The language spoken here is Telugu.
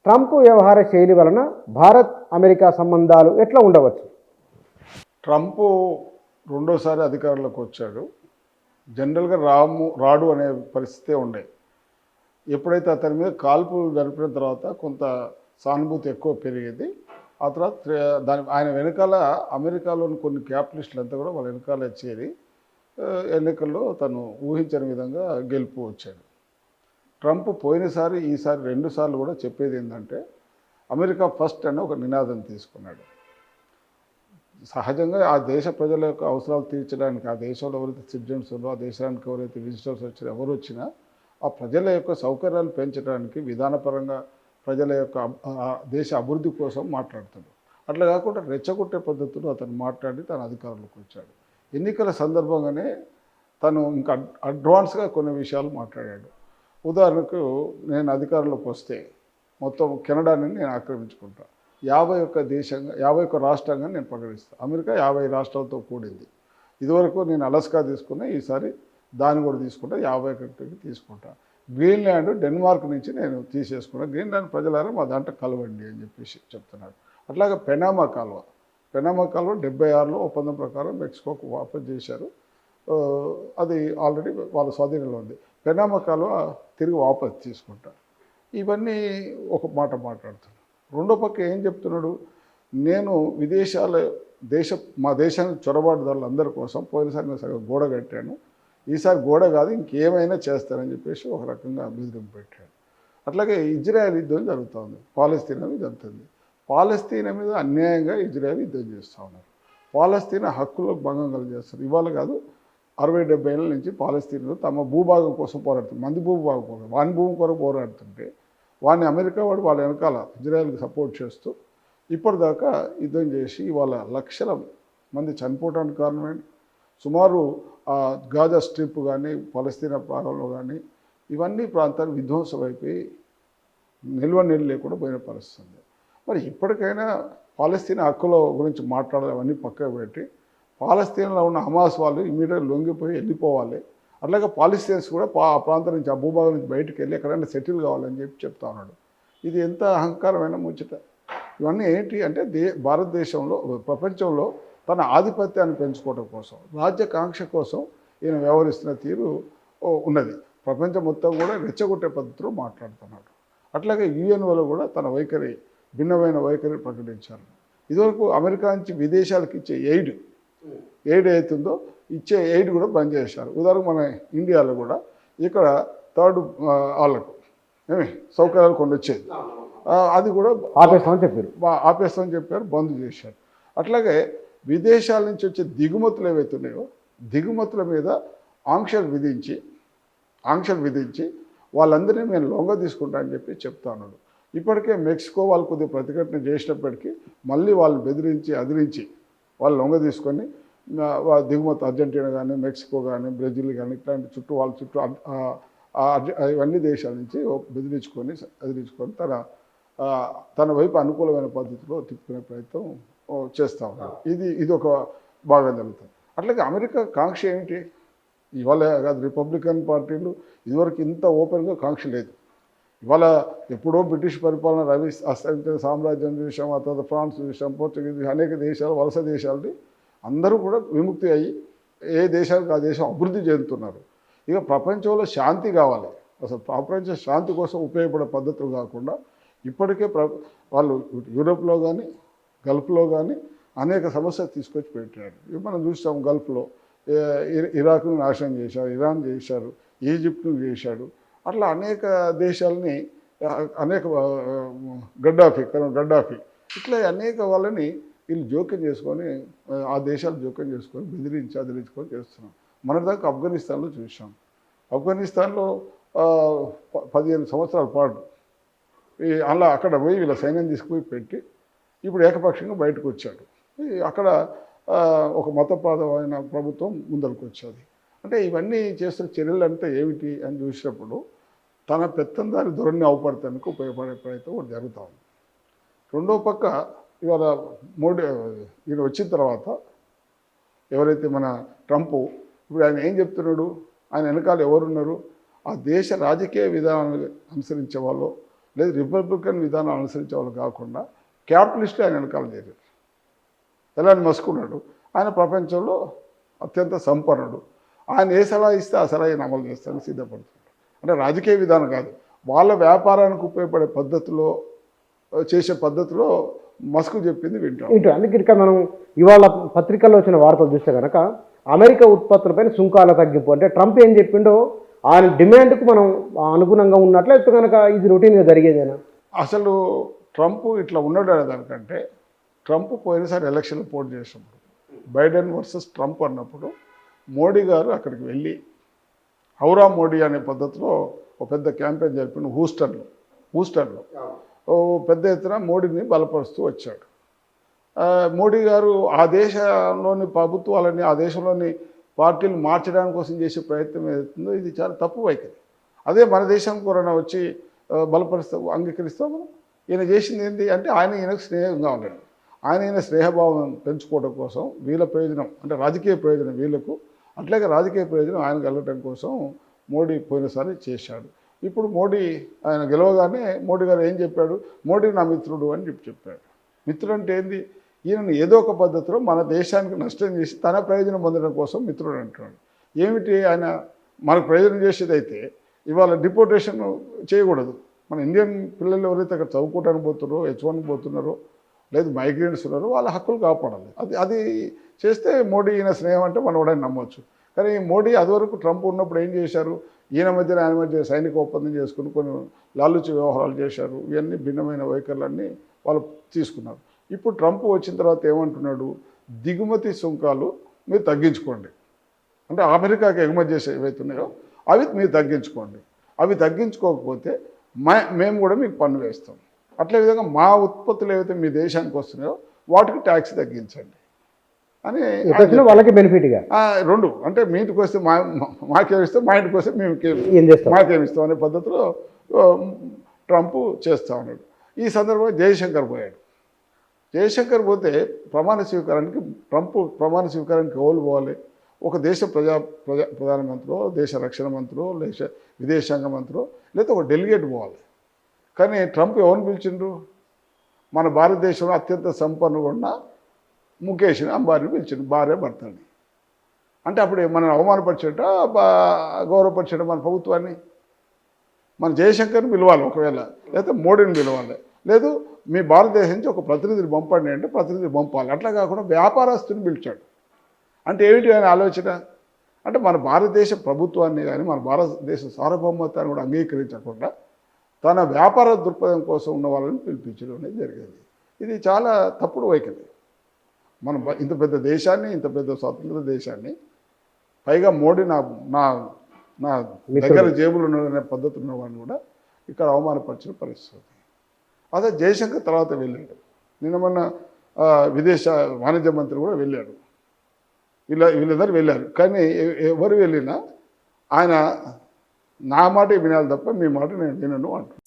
ట్రంప్ వ్యవహార శైలి వలన భారత్ అమెరికా సంబంధాలు ఎట్లా ఉండవచ్చు? ట్రంప్ రెండోసారి అధికారంలోకి వచ్చాడు. జనరల్గా రాడు అనే పరిస్థితే ఉండే. ఎప్పుడైతే అతని మీద కాల్పులు జరిపిన తర్వాత కొంత సానుభూతి ఎక్కువ పెరిగింది. ఆ తర్వాత ఆయన వెనకాల అమెరికాలోని కొన్ని క్యాపిటలిస్టులు అంతా కూడా వాళ్ళ వెనకాల చేరి ఎన్నికల్లో తను ఊహించని విధంగా గెలుపు వచ్చాడు. ట్రంప్ పోయినసారి ఈసారి 2 సార్లు కూడా చెప్పేది ఏంటంటే అమెరికా ఫస్ట్ అని ఒక నినాదం తీసుకున్నాడు. సహజంగా ఆ దేశ ప్రజల యొక్క అవసరాలు తీర్చడానికి, ఆ దేశంలో ఎవరైతే సిటిజన్స్ ఉన్నారో, ఆ దేశానికి ఎవరైతే విజిటర్స్ వచ్చినా, ఎవరు వచ్చినా ఆ ప్రజల యొక్క సౌకర్యాలు పెంచడానికి విధానపరంగా ప్రజల యొక్క దేశ అభివృద్ధి కోసం మాట్లాడుతాడు. అట్లా కాకుండా రెచ్చగొట్టే పద్ధతులు అతను మాట్లాడి తన అధికారంలోకి వచ్చాడు. ఎన్నికల సందర్భంగానే తను ఇంకా అడ్వాన్స్గా కొన్ని విషయాలు మాట్లాడాడు. ఉదాహరణకు, నేను అధికారంలోకి వస్తే మొత్తం కెనడాని నేను ఆక్రమించుకుంటా, 51 రాష్ట్రంగా నేను ప్రకటిస్తాను. అమెరికా 50 రాష్ట్రాలతో కూడింది. ఇదివరకు నేను అలాస్కా తీసుకున్నా, ఈసారి దాన్ని కూడా తీసుకుంటా, 51కి తీసుకుంటా. గ్రీన్లాండ్ డెన్మార్క్ నుంచి నేను తీసేసుకున్నా. గ్రీన్లాండ్ ప్రజలారా మా దాంట్లో కలవండి అని చెప్పేసి చెప్తున్నాడు. అట్లాగే పెనామా కాలువ 76లో ఒప్పందం ప్రకారం మెక్సికోకు వాపసు చేశారు. అది ఆల్రెడీ వాళ్ళ స్వాధీనంలో ఉంది. పెనామా కాలువ తిరిగి వాపసు తీసుకుంటారు. ఇవన్నీ ఒక మాట మాట్లాడుతున్నాడు. రెండో పక్క ఏం చెప్తున్నాడు, నేను మా దేశానికి చొరబాటుదారులు అందరి కోసం పోయినసారి నేను సగం గోడ కట్టాను, ఈసారి గోడ కాదు ఇంకేమైనా చేస్తానని చెప్పేసి ఒక రకంగా బెదిరింపు పెట్టాడు. అట్లాగే ఇజ్రాయెల్ యుద్ధం జరుగుతుంది, పాలస్తీనా మీద జరుగుతుంది. పాలస్తీనా మీద అన్యాయంగా ఇజ్రాయెల్ యుద్ధం చేస్తూ ఉన్నారు. పాలస్తీనా హక్కులకు భంగం కలిగేస్తారు. ఇవాళ కాదు, 60-70 ఏళ్ళ నుంచి పాలస్తీనాలో తమ భూభాగం కోసం పోరాడుతుంది. మంది భూభాగం కోసం, వాని భూమి కొరకు పోరాడుతుంటే వాడిని అమెరికా వాడు వాళ్ళ వెనకాల ఇజ్రాయెల్కి సపోర్ట్ చేస్తూ ఇప్పటిదాకా యుద్ధం చేసి ఇవాళ లక్షల మంది చనిపోవడానికి కారణమైంది. సుమారు గాజా స్ట్రిప్ కానీ, పాలస్తీనా ప్రాంతంలో కానీ ఇవన్నీ ప్రాంతాలు విధ్వంసం అయిపోయి నీళ్ళు లేకుండా పోయిన పరిస్థితి. మరి ఇప్పటికైనా పాలస్తీనా హక్కుల గురించి మాట్లాడాలి, అవన్నీ పక్కకు పెట్టి పాలస్తీనాలో ఉన్న హమాస్ వాళ్ళు ఇమీడియట్గా లొంగిపోయి వెళ్ళిపోవాలి. అట్లాగే పాలస్తీన్స్ కూడా ఆ ప్రాంతం నుంచి, ఆ భూభాగం నుంచి బయటకు వెళ్ళి ఎక్కడైనా సెటిల్ కావాలని చెప్పి చెప్తా ఉన్నాడు. ఇది ఎంత అహంకారమైన ముచ్చట! ఇవన్నీ ఏంటి అంటే భారతదేశంలో, ప్రపంచంలో తన ఆధిపత్యాన్ని పెంచుకోవడం కోసం, రాజ్యకాంక్ష కోసం ఈయన వ్యవహరిస్తున్న తీరు ఉన్నది. ప్రపంచం మొత్తం కూడా రెచ్చగొట్టే పద్ధతిలో మాట్లాడుతున్నాడు. అట్లాగే యుఎన్ఓలో కూడా తన భిన్నమైన వైఖరి ప్రకటించారు. ఇదివరకు అమెరికా నుంచి విదేశాలకు ఇచ్చే ఎయిడ్ అవుతుందో ఇచ్చే ఎయిడ్ కూడా బంద్ చేశారు. ఉదాహరణకు మన ఇండియాలో కూడా ఇక్కడ థర్డ్ వాళ్ళకు సౌకర్యాలు కొన్ని వచ్చేది, అది కూడా ఆపేస్తామని చెప్పారు, బంద్ చేశారు. అట్లాగే విదేశాల నుంచి వచ్చే దిగుమతులు ఏవైతే ఉన్నాయో దిగుమతుల మీద ఆంక్షలు విధించి వాళ్ళందరినీ నేను లొంగ తీసుకుంటా అని చెప్పి చెప్తా ఉన్నాడు. ఇప్పటికే మెక్సికో వాళ్ళు కొద్దిగా ప్రతిఘటన చేసినప్పటికీ మళ్ళీ వాళ్ళు అదిరించి వాళ్ళు లొంగ తీసుకొని దిగుమతి అర్జెంటీనా కానీ, మెక్సికో కానీ, బ్రెజిల్ కానీ ఇట్లాంటి వాళ్ళ చుట్టూ ఇవన్నీ దేశాల నుంచి అదిరించుకొని తన వైపు అనుకూలమైన పద్ధతిలో తిప్పుకునే ప్రయత్నం చేస్తూ ఉన్నారు. ఇది ఒక బాగా జరుగుతుంది. అట్లాగే అమెరికా కాంక్ష ఏమిటి? ఇవాళ కాదు, రిపబ్లికన్ పార్టీలు ఇదివరకు ఇంత ఓపెన్గా కాంక్ష లేదు. ఇవాళ ఎప్పుడో బ్రిటిష్ పరిపాలన అస్తమించిన సామ్రాజ్యం చూసాం, ఆ తర్వాత ఫ్రాన్స్ చూసాం, పోర్చుగీస్, అనేక దేశాలు, వలస దేశాలని అందరూ కూడా విముక్తి అయ్యి ఏ దేశానికి ఆ దేశం అభివృద్ధి చెందుతున్నారు. ఇక ప్రపంచంలో శాంతి కావాలి, అసలు ప్రపంచ శాంతి కోసం ఉపయోగపడే పద్ధతులు కాకుండా ఇప్పటికే వాళ్ళు యూరోప్లో కానీ, గల్ఫ్లో కానీ అనేక సమస్యలు తీసుకొచ్చి పెట్టారు. మనం చూస్తాం, గల్ఫ్లో ఇరాక్ను నాశనం చేశారు, ఇరాన్ చేశారు, ఈజిప్ట్ను చేశాడు. అట్లా అనేక దేశాలని, గడ్డాఫీ ఇట్లా అనేక వాళ్ళని వీళ్ళు జోక్యం చేసుకొని, ఆ దేశాలు జోక్యం చేసుకొని అదిరించుకొని చేస్తున్నాం. మన దాకా ఆఫ్ఘనిస్తాన్లో చూసాం. ఆఫ్ఘనిస్తాన్లో 15 సంవత్సరాల పాటు అక్కడ పోయి వీళ్ళ సైన్యం తీసుకుపోయి పెట్టి ఇప్పుడు ఏకపక్షంగా బయటకు వచ్చాడు. అక్కడ ఒక మతపరమైన ప్రభుత్వం ముందరకు వచ్చేది. అంటే ఇవన్నీ చేస్తున్న చర్యలు అంటే ఏమిటి అని చూసినప్పుడు తన పెత్తందారి ధోరణిని అవపడటానికి ఉపయోగపడే ప్రయత్నం ఒకటి జరుగుతూ ఉంది. రెండో పక్క ఇవాళ ఈయన వచ్చిన తర్వాత ఎవరైతే మన ట్రంప్, ఇప్పుడు ఆయన ఏం చెప్తున్నాడు, ఆయన వెనకాల ఎవరున్నారు, ఆ దేశ రాజకీయ విధానాన్ని అనుసరించే వాళ్ళు, లేదు రిపబ్లికన్ విధానం అనుసరించే వాళ్ళు కాకుండా క్యాపిటలిస్ట్ ఆయన వెనకాల చేరారు. ఎలాంటి మస్కున్నాడు, ఆయన ప్రపంచంలో అత్యంత సంపన్నుడు. ఆయన ఏ సలహా ఇస్తే ఆ సలహా అమలు చేస్తానికి సిద్ధపడుతున్నాడు. అంటే రాజకీయ విధానం కాదు, వాళ్ళ వ్యాపారానికి ఉపయోగపడే పద్ధతిలో చేసే పద్ధతిలో మస్కు చెప్పింది వింటాం. అందుకే ఇక్కడ మనం ఇవాళ పత్రికల్లో వచ్చిన వార్తలు చూస్తే కనుక అమెరికా ఉత్పత్తులపైన సుంకాల తగ్గింపు అంటే ట్రంప్ ఏం చెప్పిండో ఆయన డిమాండ్కు మనం అనుగుణంగా ఉన్నట్లయితే కనుక ఇది రొటీన్గా జరిగేదేనా? అసలు ట్రంప్ ఇట్లా ఉన్నాడు అనే దానికంటే ట్రంప్ పోయినసారి ఎలక్షన్లో పోటీ చేసినప్పుడు బైడెన్ వర్సెస్ ట్రంప్ అన్నప్పుడు మోడీ గారు అక్కడికి వెళ్ళి హౌరా మోడీ అనే పద్ధతిలో ఒక పెద్ద క్యాంపెయిన్ జరిపిన హూస్టన్లో ఓ పెద్ద ఎత్తున మోడీని బలపరుస్తూ వచ్చాడు. మోడీ గారు ఆ దేశంలోని ప్రభుత్వాలని ఆ దేశంలోని పార్టీలు మార్చడానికి కోసం చేసే ప్రయత్నం ఏదైతుందో ఇది చాలా తప్పు వైఖరి. అదే మన దేశం కూడా వచ్చి అంగీకరిస్తాము. ఈయన చేసింది ఏంటి అంటే ఈయనకు స్నేహంగా ఉన్నాడు. ఈయన స్నేహభావం పెంచుకోవడం కోసం వీళ్ళ ప్రయోజనం అంటే రాజకీయ ప్రయోజనం వీళ్ళకు, అట్లాగే రాజకీయ ప్రయోజనం ఆయన కలగటం కోసం మోడీ పోయినసారి చేశాడు. ఇప్పుడు మోడీ ఆయన గెలవగానే మోడీ గారు ఏం చెప్పాడు, మోడీ నా మిత్రుడు అని చెప్పాడు. మిత్రుడు అంటే ఏంది, ఈయనను ఏదో ఒక పద్ధతిలో మన దేశానికి నష్టం చేసి తన ప్రయోజనం పొందడం కోసం మిత్రుడు అంటున్నాడు. ఏమిటి ఆయన మనకు ప్రయోజనం చేసేది అయితే ఇవాళ డిపోర్టేషన్ చేయకూడదు. మన ఇండియన్ పిల్లలు ఎవరైతే అక్కడ చదువుకోవడానికి పోతున్నారో, H1 పోతున్నారో, లేదు మైగ్రెంట్స్ ఉన్నారో వాళ్ళ హక్కులు కాపాడాలి. అది చేస్తే మోడీ ఈయన స్నేహం అంటే మనం కూడా నమ్మవచ్చు. కానీ మోడీ అదివరకు ట్రంప్ ఉన్నప్పుడు ఏం చేశారు, ఆయన మధ్య సైనిక ఒప్పందం చేసుకుని కొన్ని లాలుచి వ్యవహారాలు చేశారు. ఇవన్నీ భిన్నమైన వైఖరులన్నీ వాళ్ళు తీసుకున్నారు. ఇప్పుడు ట్రంప్ వచ్చిన తర్వాత ఏమంటున్నాడు, దిగుమతి సుంకాలు మీరు తగ్గించుకోండి, అంటే అమెరికాకి ఎగుమతి చేసే ఏవైతే ఉన్నాయో అవి మీరు తగ్గించుకోండి, అవి తగ్గించుకోకపోతే మేము కూడా మీకు పన్ను వేస్తాం, అట్లే విధంగా మా ఉత్పత్తులు ఏవైతే మీ దేశానికి వస్తున్నాయో వాటికి ట్యాక్స్ తగ్గించండి అని వాళ్ళకి బెనిఫిట్గా రెండు, అంటే మీ ఇంటికి వస్తే మాకేమిస్తాం, మా ఇంటికి వస్తే మేము మాకేమిస్తాం అనే పద్ధతిలో ట్రంప్ చేస్తూ ఉన్నాడు. ఈ సందర్భంగా జయశంకర్ పోయాడు. జయశంకర్ పోతే ట్రంప్ ప్రమాణ స్వీకారానికి ఎవరు పోవాలి, ఒక దేశ ప్రధానమంత్రో, దేశ రక్షణ మంత్రో, దేశ విదేశాంగ మంత్రో, లేదా ఒక డెలిగేట్ పోవాలి. కానీ ట్రంప్ ఎవరిని పిలిచిండ్రు, మన భారతదేశంలో అత్యంత సంపన్నుగా ఉన్న ముఖేష్ అంబానీని పిలిచిండు, భార్య భర్తని. అంటే అప్పుడు మనం అవమానపరిచేట గౌరవపరిచేట మన ప్రభుత్వాన్ని. మన జయశంకర్ని పిలవాలి ఒకవేళ, లేకపోతే మోడీని పిలవాలి, లేదు మీ భారతదేశం నుంచి ఒక ప్రతినిధిని పంపండి అంటే ప్రతినిధి పంపాలి. అట్లా కాకుండా వ్యాపారస్తుని పిలిచాడు. అంటే ఏమిటి ఆయన ఆలోచన, అంటే మన భారతదేశ ప్రభుత్వాన్ని కానీ మన భారతదేశ సార్వభౌమత్వాన్ని కూడా అంగీకరించకుండా తన వ్యాపార దృక్పథం కోసం ఉన్న వాళ్ళని పిలిపించడం అనేది జరిగేది. ఇది చాలా తప్పుడు వైఖరి. మనం ఇంత పెద్ద దేశాన్ని, ఇంత పెద్ద స్వతంత్ర దేశాన్ని, పైగా మోడీ నా దగ్గర జేబులు ఉన్నదనే పద్ధతి ఉన్నవాడిని కూడా ఇక్కడ అవమానపరిచిన పరిస్థితి. అదే జయశంకర్ తర్వాత వెళ్ళాడు. నిన్న మొన్న వాణిజ్య మంత్రి కూడా వెళ్ళాడు. వీళ్ళందరూ వెళ్ళారు. కానీ ఎవరు వెళ్ళినా ఆయన నా మాట వినాలి తప్ప మీ మాట నేను వినను అంటున్నాను.